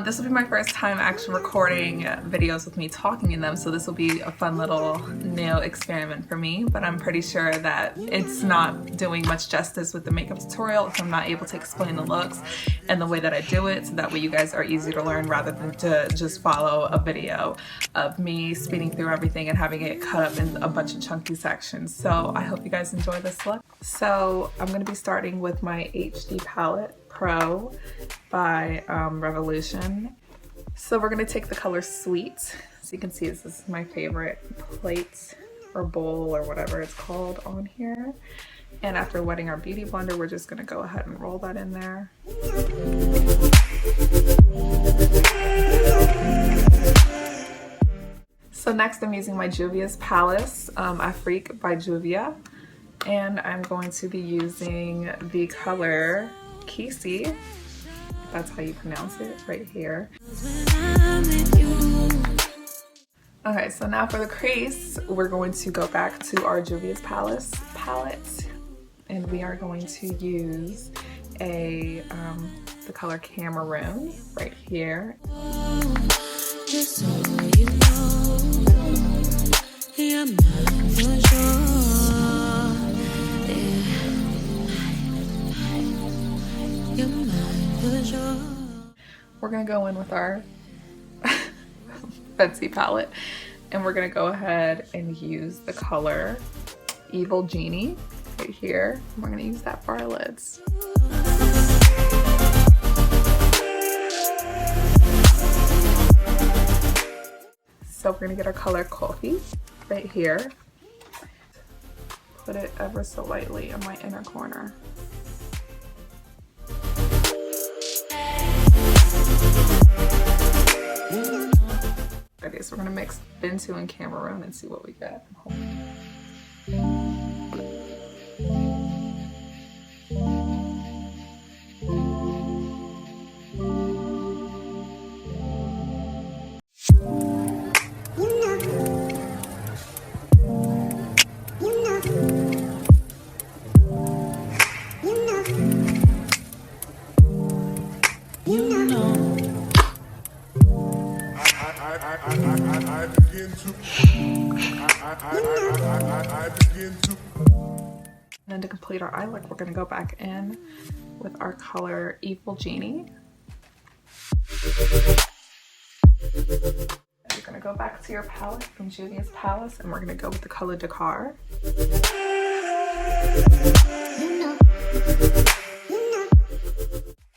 This will be my first time actually recording videos with me talking in them, so this will be a fun little new experiment for me, but I'm pretty sure that it's not doing much justice with the makeup tutorial if I'm not able to explain the looks and the way that I do it, so that way you guys are easy to learn rather than to just follow a video of me speeding through everything and having it cut up in a bunch of chunky sections. So I hope you guys enjoy this look. So I'm going to be starting with my HD palette Pro by Revolution. So we're going to take the color Sweet. So you can see this is my favorite plate or bowl or whatever it's called on here. And after wetting our beauty blender, we're just going to go ahead and roll that in there. So next I'm using my Juvia's Palace Afrique by Juvia. And I'm going to be using the color Kisi, that's how you pronounce it, right here. Okay, so now for the crease, we're going to go back to our Juvia's Palace palette, and we are going to use the color Cameroon right here. Just so you know, we're gonna go in with our Fenty palette, and we're gonna go ahead and use the color Evil Genie right here. We're gonna use that for our lids. So we're gonna get our color Coffee right here. Put it ever so lightly in my inner corner. Okay, so we're gonna mix Brontour and Cameroon and see what we get. And then to complete our eye look, we're going to go back in with our color Evil Genie. You're going to go back to your palette from Juvia's Palace, and we're going to go with the color Dakar.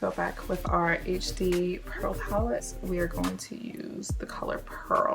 Go back with our HD Pearl palette. We are going to use the color Pearl.